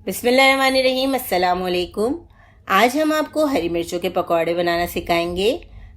बिस्मिल्लाहिर्रहमानिर्रहीम, अस्सलाम वालेकुम। आज हम आपको हरी मिर्चों के पकौड़े बनाना सिखाएंगे।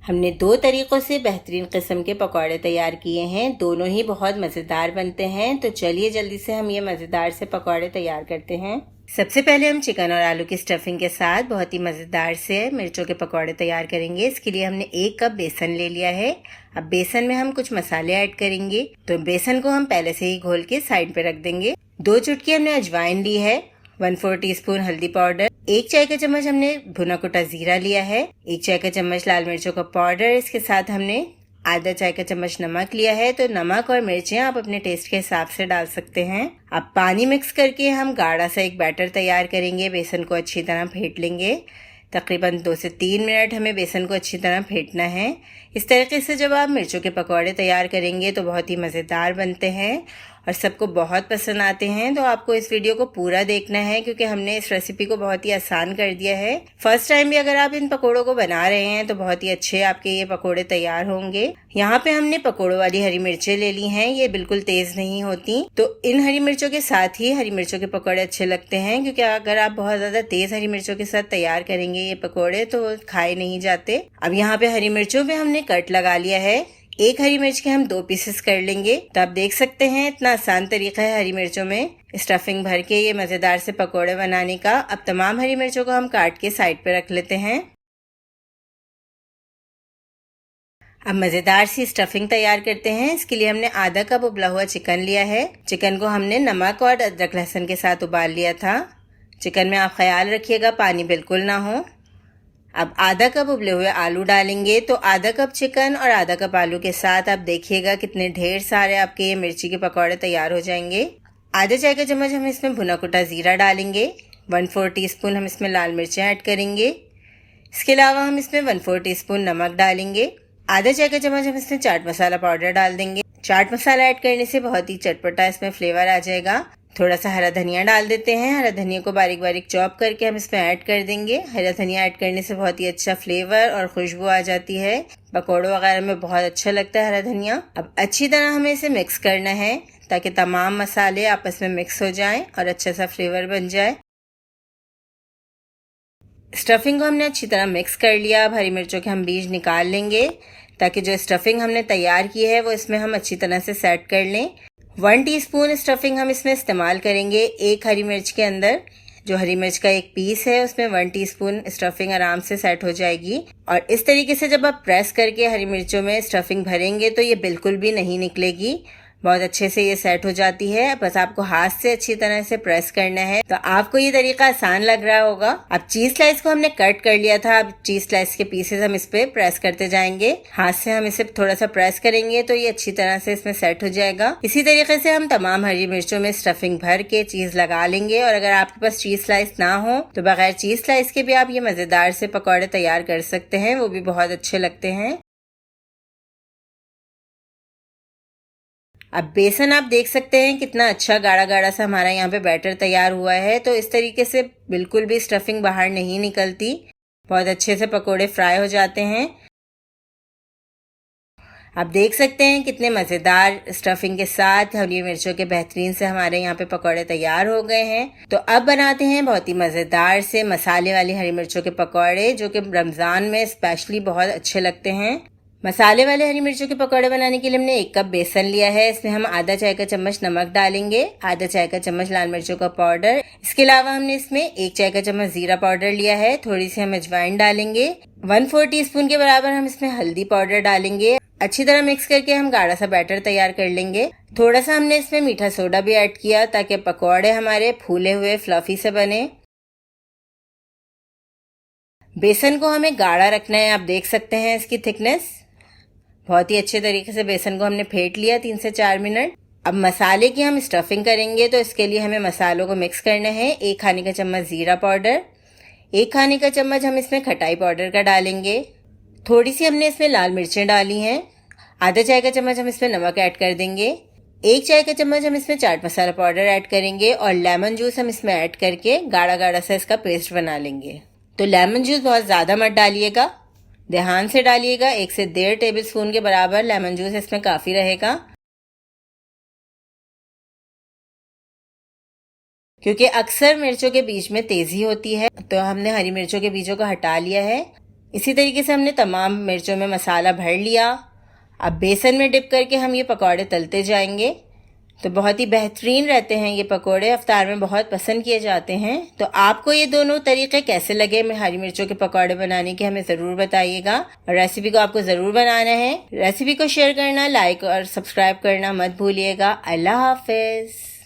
हमने दो तरीक़ों से बेहतरीन किस्म के पकौड़े तैयार किए हैं, दोनों ही बहुत मज़ेदार बनते हैं। तो चलिए जल्दी से हम ये मज़ेदार से पकौड़े तैयार करते हैं। सबसे पहले हम चिकन और आलू की स्टफिंग के साथ बहुत ही मज़ेदार से मिर्चों के पकौड़े तैयार करेंगे। इसके लिए हमने 1 कप बेसन ले लिया है। अब बेसन में हम कुछ मसाले ऐड करेंगे, तो बेसन को हम पहले से ही घोल के साइड पे रख देंगे। 2 चुटकी हमने अजवाइन ली है, 1/4 टीस्पून हल्दी पाउडर, 1 चाय का चम्मच हमने भुना कुटा जीरा लिया है, 1 चाय का चम्मच लाल मिर्चों का पाउडर, इसके साथ हमने आधा चाय का चम्मच नमक लिया है। तो नमक और मिर्चें आप अपने टेस्ट के हिसाब से डाल सकते हैं। अब पानी मिक्स करके हम गाढ़ा सा एक बैटर तैयार करेंगे। बेसन को अच्छी तरह फेंट लेंगे। तकरीबन 2 से 3 मिनट हमें बेसन को अच्छी तरह फेंटना है। इस तरीके से जब आप मिर्चों के पकौड़े तैयार करेंगे तो बहुत ही मज़ेदार बनते हैं और सबको बहुत पसंद आते हैं। तो आपको इस वीडियो को पूरा देखना है क्योंकि हमने इस रेसिपी को बहुत ही आसान कर दिया है। फर्स्ट टाइम भी अगर आप इन पकौड़ों को बना रहे हैं तो बहुत ही अच्छे आपके ये पकौड़े तैयार होंगे। यहाँ पे हमने पकौड़ों वाली हरी मिर्चें ले ली हैं, ये बिल्कुल तेज नहीं होती। तो इन हरी मिर्चों के साथ ही हरी मिर्चों के पकौड़े अच्छे लगते हैं, क्योंकि अगर आप बहुत ज्यादा तेज हरी मिर्चों के साथ तैयार करेंगे ये पकौड़े तो खाए नहीं जाते। अब यहाँ पे हरी मिर्चों पे हमने कट लगा लिया है। एक हरी मिर्च के हम 2 पीसेस कर लेंगे। तो आप देख सकते हैं इतना आसान तरीका है हरी मिर्चों में स्टफिंग भर के ये मजेदार से पकौड़े बनाने का। अब तमाम हरी मिर्चों को हम काट के साइड पे रख लेते हैं। अब मजेदार सी स्टफिंग तैयार करते हैं। इसके लिए हमने आधा कप उबला हुआ चिकन लिया है। चिकन को हमने नमक और अदरक लहसुन के साथ उबाल लिया था। चिकन में आप ख्याल रखिएगा पानी बिल्कुल ना हो। अब आधा कप उबले हुए आलू डालेंगे। तो आधा कप चिकन और आधा कप आलू के साथ आप देखिएगा कितने ढेर सारे आपके ये मिर्ची के पकौड़े तैयार हो जाएंगे। आधा चाय का चम्मच हम इसमें भुना कुटा जीरा डालेंगे। 1/4 टीस्पून हम इसमें लाल मिर्चें ऐड करेंगे। इसके अलावा हम इसमें 1/4 टीस्पून नमक डालेंगे। आधा चाय का चम्मच हम इसमें चाट मसाला पाउडर डाल देंगे। चाट मसाला ऐड करने से बहुत ही चटपटा इसमें फ्लेवर आ जाएगा। थोड़ा सा हरा धनिया डाल देते हैं। हरा धनिया को बारीक बारीक चॉप करके हम इसमें ऐड कर देंगे। हरा धनिया ऐड करने से बहुत ही अच्छा फ्लेवर और खुशबू आ जाती है। पकौड़ों वगैरह में बहुत अच्छा लगता है हरा धनिया। अब अच्छी तरह हमें इसे मिक्स करना है ताकि तमाम मसाले आपस में मिक्स हो जाएं और अच्छा सा फ्लेवर बन जाए। स्टफिंग को हमने अच्छी तरह मिक्स कर लिया। अब हरी मिर्चों के हम बीज निकाल लेंगे ताकि जो स्टफिंग हमने तैयार की है वो इसमें हम अच्छी तरह से सेट कर लें। 1 टीस्पून स्टफिंग हम इसमें इस्तेमाल करेंगे। एक हरी मिर्च के अंदर जो हरी मिर्च का एक पीस है उसमें 1 टीस्पून स्टफिंग आराम से सेट हो जाएगी। और इस तरीके से जब आप प्रेस करके हरी मिर्चों में स्टफिंग भरेंगे तो ये बिल्कुल भी नहीं निकलेगी, बहुत अच्छे से ये सेट हो जाती है। बस आपको हाथ से अच्छी तरह से प्रेस करना है। तो आपको ये तरीका आसान लग रहा होगा। अब चीज स्लाइस को हमने कट कर लिया था। अब चीज स्लाइस के पीसेस हम इस पे प्रेस करते जाएंगे। हाथ से हम इसे थोड़ा सा प्रेस करेंगे तो ये अच्छी तरह से इसमें सेट हो जाएगा। इसी तरीके से हम तमाम हरी मिर्चों में स्टफिंग भर के चीज लगा लेंगे। और अगर आपके पास चीज स्लाइस ना हो तो बगैर चीज स्लाइस के भी आप ये मजेदार से पकौड़े तैयार कर सकते हैं, वो भी बहुत अच्छे लगते हैं। अब बेसन आप देख सकते हैं कितना अच्छा गाढ़ा गाढ़ा सा हमारा यहाँ पे बैटर तैयार हुआ है। तो इस तरीके से बिल्कुल भी स्टफिंग बाहर नहीं निकलती, बहुत अच्छे से पकोड़े फ्राई हो जाते हैं। आप देख सकते हैं कितने मज़ेदार स्टफिंग के साथ हरी मिर्चों के बेहतरीन से हमारे यहाँ पे पकोड़े तैयार हो गए हैं। तो अब बनाते हैं बहुत ही मज़ेदार से मसाले वाली हरी मिर्चों के पकोड़े, जो कि रमज़ान में स्पेशली बहुत अच्छे लगते हैं। मसाले वाले हरी मिर्चों के पकौड़े बनाने के लिए हमने 1 कप बेसन लिया है। इसमें हम आधा चाय का चम्मच नमक डालेंगे, आधा चाय का चम्मच लाल मिर्चों का पाउडर। इसके अलावा हमने इसमें 1 चाय का चम्मच जीरा पाउडर लिया है। थोड़ी सी हम अजवाइन डालेंगे। 1/4 टीस्पून के बराबर हम इसमें हल्दी पाउडर डालेंगे। अच्छी तरह मिक्स करके हम गाढ़ा सा बैटर तैयार कर लेंगे। थोड़ा सा हमने इसमें मीठा सोडा भी ऐड किया ताकि पकौड़े हमारे फूले हुए फ्लफी से बने। बेसन को हमें गाढ़ा रखना है। आप देख सकते हैं इसकी थिकनेस बहुत ही अच्छे तरीके से बेसन को हमने फेंट लिया 3 से 4 मिनट। अब मसाले की हम स्टफिंग करेंगे। तो इसके लिए हमें मसालों को मिक्स करना है। 1 खाने का चम्मच जीरा पाउडर, 1 खाने का चम्मच हम इसमें खटाई पाउडर का डालेंगे। थोड़ी सी हमने इसमें लाल मिर्चें डाली हैं। आधा चाय का चम्मच हम इसमें नमक ऐड कर देंगे। 1 चाय का चम्मच हम इसमें चाट मसाला पाउडर ऐड करेंगे और लेमन जूस हम इसमें ऐड करके गाढ़ा गाढ़ा सा इसका पेस्ट बना लेंगे। तो लेमन जूस बहुत ज़्यादा मत डालिएगा, ध्यान से डालिएगा। 1 से 1.5 टेबल स्पून के बराबर लेमन जूस इसमें काफ़ी रहेगा। क्योंकि अक्सर मिर्चों के बीज में तेज़ी होती है, तो हमने हरी मिर्चों के बीजों को हटा लिया है। इसी तरीके से हमने तमाम मिर्चों में मसाला भर लिया। अब बेसन में डिप करके हम ये पकौड़े तलते जाएंगे। तो बहुत ही बेहतरीन रहते हैं ये पकोड़े, इफ्तार में बहुत पसंद किए जाते हैं। तो आपको ये दोनों तरीके कैसे लगे हरी मिर्चों के पकोड़े बनाने के, हमें ज़रूर बताइएगा। और रेसिपी को आपको ज़रूर बनाना है। रेसिपी को शेयर करना, लाइक और सब्सक्राइब करना मत भूलिएगा। अल्लाह हाफिज़।